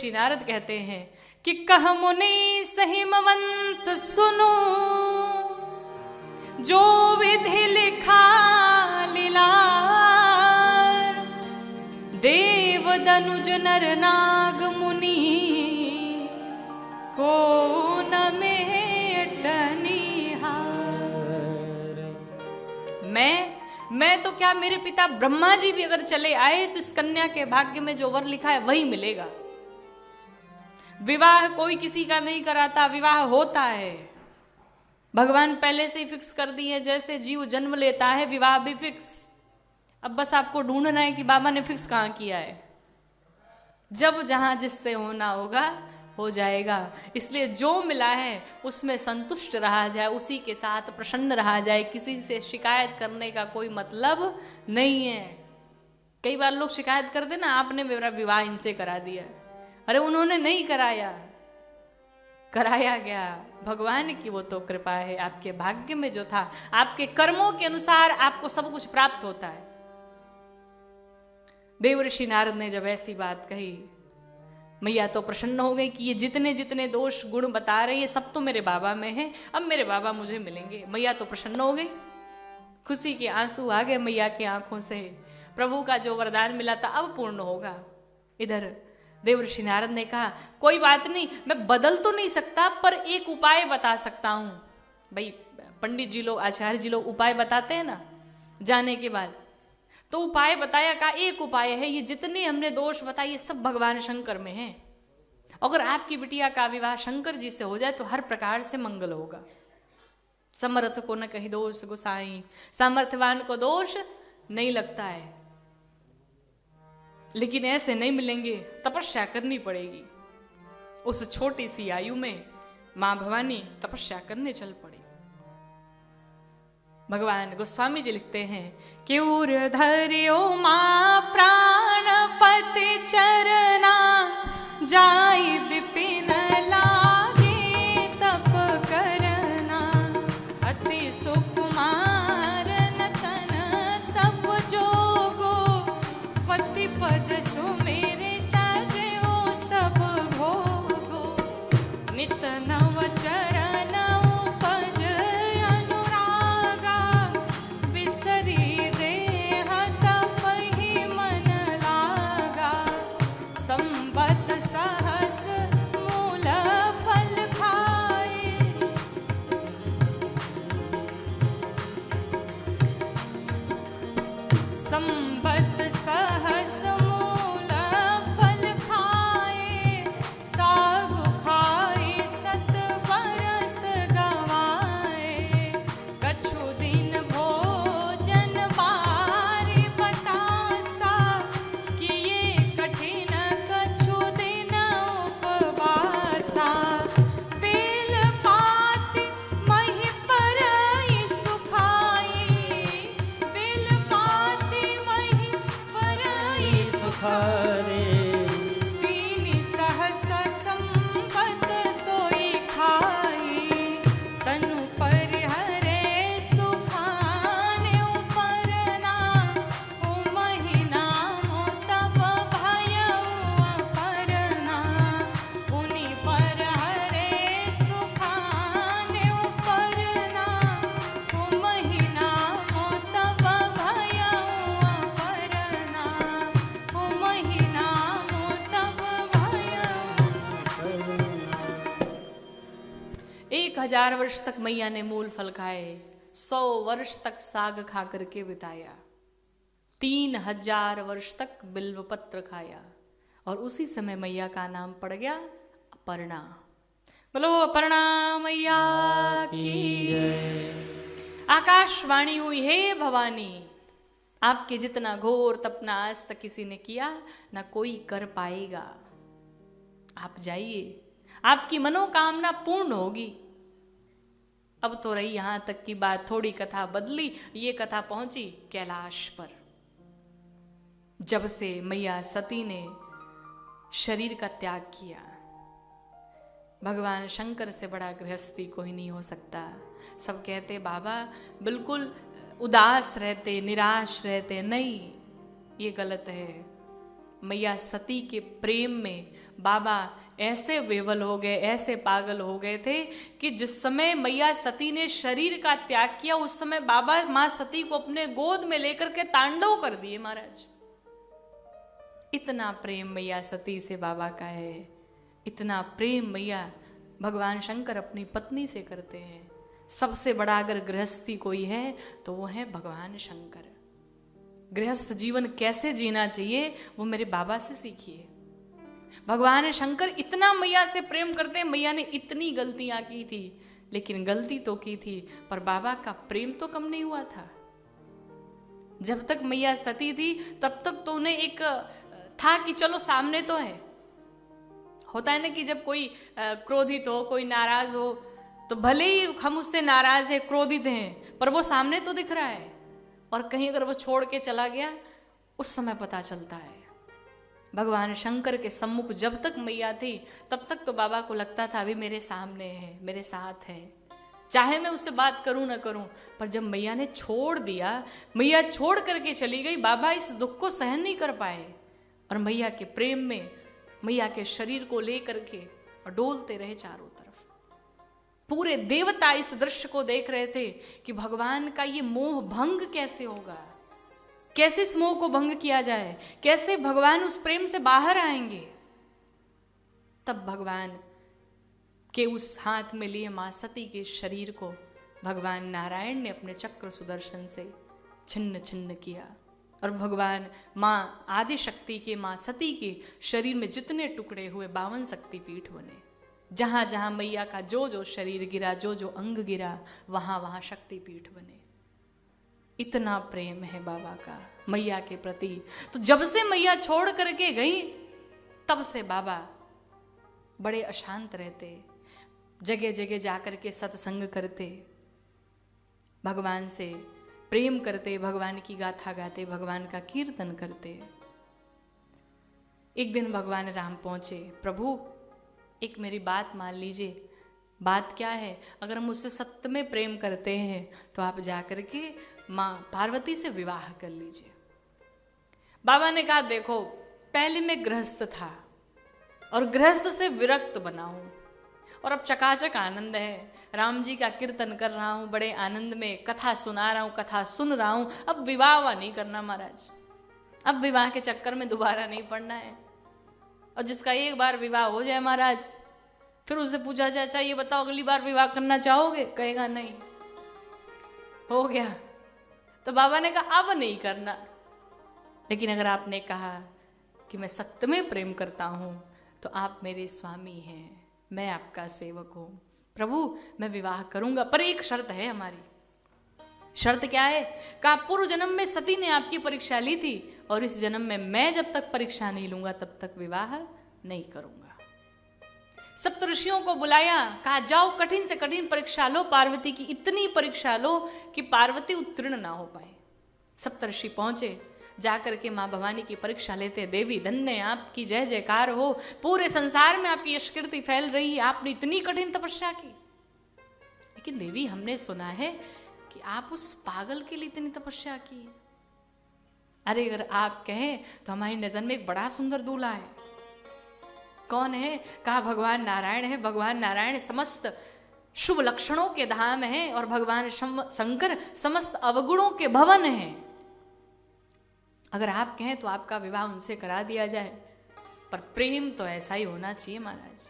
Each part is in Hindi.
देवर्षि नारद कहते हैं कि कह मुनि सहिमवंत सुनो, जो विधि लिखा लीलार, देव दनुज नर नाग मुनि को न मैं तो क्या, मेरे पिता ब्रह्मा जी भी अगर चले आए तो इस कन्या के भाग्य में जो वर लिखा है वही मिलेगा। विवाह कोई किसी का नहीं कराता, विवाह होता है, भगवान पहले से ही फिक्स कर दिए। जैसे जीव जन्म लेता है विवाह भी फिक्स। अब बस आपको ढूंढना है कि बाबा ने फिक्स कहाँ किया है। जब जहां जिससे होना होगा हो जाएगा। इसलिए जो मिला है उसमें संतुष्ट रहा जाए, उसी के साथ प्रसन्न रहा जाए। किसी से शिकायत करने का कोई मतलब नहीं है। कई बार लोग शिकायत करते ना, आपने मेरा विवाह इनसे करा दिया। अरे उन्होंने नहीं कराया, कराया गया भगवान की वो तो कृपा है। आपके भाग्य में जो था, आपके कर्मों के अनुसार आपको सब कुछ प्राप्त होता है। देवर्षि नारद ने जब ऐसी बात कही, मैया तो प्रसन्न हो गई कि ये जितने जितने दोष गुण बता रहे ये सब तो मेरे बाबा में है, अब मेरे बाबा मुझे मिलेंगे। मैया तो प्रसन्न हो गई, खुशी के आंसू आ गए मैया की आंखों से। प्रभु का जो वरदान मिला था अब पूर्ण होगा। इधर देवर्षि नारद ने कहा, कोई बात नहीं, मैं बदल तो नहीं सकता पर एक उपाय बता सकता हूं। भाई पंडित जी लोग, आचार्य जी लोग उपाय बताते हैं ना जाने के बाद, तो उपाय बताया। का एक उपाय है, ये जितने हमने दोष बताए ये सब भगवान शंकर में है। अगर आपकी बिटिया का विवाह शंकर जी से हो जाए तो हर प्रकार से मंगल होगा। समर्थ को न कहीं दोष गोसाई, सामर्थ्यवान को दोष नहीं लगता है। लेकिन ऐसे नहीं मिलेंगे, तपस्या करनी पड़ेगी। उस छोटी सी आयु में मां भवानी तपस्या करने चल पड़ी। भगवान गोस्वामी जी लिखते हैं कि उर धर्यो मां प्राणपति चरना, जाई विपिन लागे तप करना। अति सुकुमार नतन तप जोगो, पति पद सुमेरे तजो सब भोगो। नित नव चरण संबत सहस मूल फल खाए, साग खाए सत बरस गवाए। कछु दिन भोजन बारी बतासा, किए कठिन कछु दिन उपवासा। बेल पात मही परई सुखाई, बेल पात हरे तीन सहस संपत सोई खाई। तनु परिहरे सुखाने उपरना, महीना तब भयउ अपरना। उनि परिहरे सुखाने उपरना, महीना तब भयउ अपरना। 1000 वर्ष तक मैया ने मूल फल खाए, 100 वर्ष तक साग खा करके बिताया, 3000 वर्ष तक बिल्व पत्र खाया। और उसी समय मैया का नाम पड़ गया अपर्णा। बोलो अपर्णा मैया की। आकाशवाणी हुई, हे भवानी, आपके जितना घोर तपना आज तक किसी ने किया ना कोई कर पाएगा। आप जाइए, आपकी मनोकामना पूर्ण होगी। अब तो रही यहां तक की बात, थोड़ी कथा बदली, ये कथा पहुंची कैलाश पर। जब से मैया सती ने शरीर का त्याग किया, भगवान शंकर से बड़ा गृहस्थी कोई नहीं हो सकता। सब कहते बाबा बिल्कुल उदास रहते, निराश रहते, नहीं, ये गलत है। मैया सती के प्रेम में बाबा ऐसे विवल हो गए, ऐसे पागल हो गए थे कि जिस समय मैया सती ने शरीर का त्याग किया उस समय बाबा मां सती को अपने गोद में लेकर के तांडव कर दिए महाराज। इतना प्रेम मैया सती से बाबा का है, इतना प्रेम मैया भगवान शंकर अपनी पत्नी से करते हैं। सबसे बड़ा अगर गृहस्थी कोई है तो वो है भगवान शंकर। गृहस्थ जीवन कैसे जीना चाहिए वो मेरे बाबा से सीखिए। भगवान शंकर इतना मैया से प्रेम करते हैं। मैया ने इतनी गलतियां की थी, लेकिन गलती तो की थी पर बाबा का प्रेम तो कम नहीं हुआ था। जब तक मैया सती थी तब तक तो उन्हें एक था कि चलो सामने तो है। होता है ना कि जब कोई क्रोधित हो, कोई नाराज हो, तो भले ही हम उससे नाराज है, क्रोधित हैं, पर वो सामने तो दिख रहा है। और कहीं अगर वो छोड़ के चला गया उस समय पता चलता है। भगवान शंकर के सम्मुख जब तक मैया थी तब तक तो बाबा को लगता था अभी मेरे सामने है, मेरे साथ है, चाहे मैं उससे बात करूं ना करूं। पर जब मैया ने छोड़ दिया, मैया छोड़ करके चली गई, बाबा इस दुख को सहन नहीं कर पाए और मैया के प्रेम में मैया के शरीर को लेकर के डोलते रहे चारों तरफ। पूरे देवता इस दृश्य को देख रहे थे कि भगवान का ये मोह भंग कैसे होगा, कैसे इस मोह को भंग किया जाए, कैसे भगवान उस प्रेम से बाहर आएंगे। तब भगवान के उस हाथ में लिए मां सती के शरीर को भगवान नारायण ने अपने चक्र सुदर्शन से छिन्न छिन्न किया और भगवान मां आदि शक्ति के मां सती के शरीर में जितने टुकड़े हुए 52 शक्तिपीठ बने। जहां जहां मैया का जो जो शरीर गिरा, जो जो अंग गिरा, वहां वहां शक्तिपीठ बने। इतना प्रेम है बाबा का मैया के प्रति। तो जब से मैया छोड़ करके गई तब से बाबा बड़े अशांत रहते, जगह जगह जाकर के सत्संग करते, भगवान से प्रेम करते, भगवान की गाथा गाते, भगवान का कीर्तन करते। एक दिन भगवान राम पहुंचे, प्रभु एक मेरी बात मान लीजिए। बात क्या है? अगर हम उससे सत्य में प्रेम करते हैं तो आप जाकर के मां पार्वती से विवाह कर लीजिए। बाबा ने कहा देखो, पहले मैं गृहस्थ था और गृहस्थ से विरक्त बना हूं और अब चकाचक आनंद है, राम जी का कीर्तन कर रहा हूं, बड़े आनंद में कथा सुना रहा हूं, कथा सुन रहा हूं। अब विवाह नहीं करना महाराज, अब विवाह के चक्कर में दोबारा नहीं पड़ना है। और जिसका एक बार विवाह हो जाए महाराज, फिर उससे पूछा जाए अच्छा ये बताओ अगली बार विवाह करना चाहोगे? कहेगा नहीं, हो गया। तो बाबा ने कहा अब नहीं करना। लेकिन अगर आपने कहा कि मैं सत्य में प्रेम करता हूं तो आप मेरे स्वामी हैं, मैं आपका सेवक हूं, प्रभु मैं विवाह करूंगा, पर एक शर्त है हमारी। शर्त क्या है? कहा पूर्व जन्म में सती ने आपकी परीक्षा ली थी और इस जन्म में मैं जब तक परीक्षा नहीं लूंगा तब तक विवाह नहीं करूंगा। सप्तऋषियों को बुलाया, कहा जाओ कठिन से कठिन परीक्षा लो, पार्वती की इतनी परीक्षा लो कि पार्वती उत्तीर्ण ना हो पाए। सप्तऋषि पहुंचे, जाकर के मां भवानी की परीक्षा लेते, देवी धन्य आपकी जय जयकार हो, पूरे संसार में आपकी यश कीर्ति फैल रही है, आपने इतनी कठिन तपस्या की। लेकिन देवी हमने सुना है कि आप उस पागल के लिए इतनी तपस्या की। अरे अगर आप कहें तो हमारी नजर में एक बड़ा सुंदर दूल्हा है। कौन है? कहा भगवान नारायण है। भगवान नारायण समस्त शुभ लक्षणों के धाम है और भगवान शंकर समस्त अवगुणों के भवन है। अगर आप कहें तो आपका विवाह उनसे करा दिया जाए, पर प्रेम तो ऐसा ही होना चाहिए महाराज।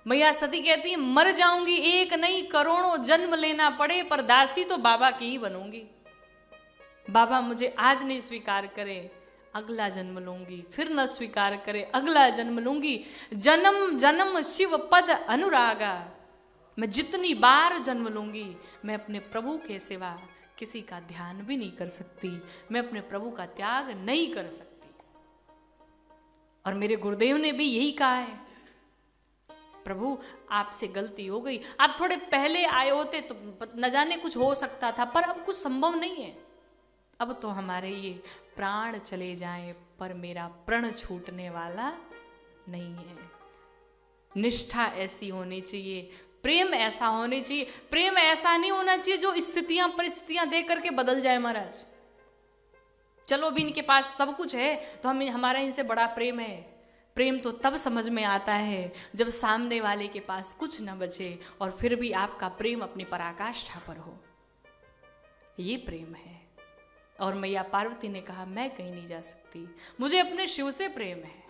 मैया सती कहती है मर जाऊंगी, एक नहीं करोड़ों जन्म लेना पड़े, पर दासी तो बाबा की ही बनूंगी। बाबा मुझे आज नहीं स्वीकार करे, अगला जन्म लूंगी, फिर न स्वीकार करे, अगला जन्म लूंगी। जन्म जन्म शिव पद अनुरागा, मैं जितनी बार जन्म लूंगी मैं अपने प्रभु के सिवा किसी का ध्यान भी नहीं कर सकती, मैं अपने प्रभु का त्याग नहीं कर सकती। और मेरे गुरुदेव ने भी यही कहा है, प्रभु आपसे गलती हो गई, आप थोड़े पहले आए होते तो न जाने कुछ हो सकता था, पर अब कुछ संभव नहीं है। अब तो हमारे ये प्राण चले जाएं पर मेरा प्रण छूटने वाला नहीं है। निष्ठा ऐसी होनी चाहिए, प्रेम ऐसा होनी चाहिए। प्रेम ऐसा नहीं होना चाहिए जो स्थितियां परिस्थितियां देख करके बदल जाए महाराज। चलो भी इनके पास सब कुछ है तो हमारा इनसे बड़ा प्रेम है। प्रेम तो तब समझ में आता है जब सामने वाले के पास कुछ न बचे और फिर भी आपका प्रेम अपनी पराकाष्ठा पर हो, ये प्रेम है। और मैया पार्वती ने कहा मैं कहीं नहीं जा सकती, मुझे अपने शिव से प्रेम है,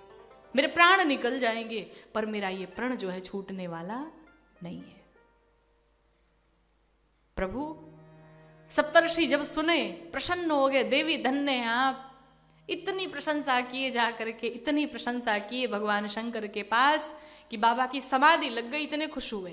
मेरे प्राण निकल जाएंगे पर मेरा ये प्रण जो है छूटने वाला नहीं है। प्रभु सप्तर्षि जब सुने प्रसन्न हो गए, देवी धन्य हैं आप, इतनी प्रशंसा किए जा करके, इतनी प्रशंसा किए भगवान शंकर के पास कि बाबा की समाधि लग गई, इतने खुश हुए।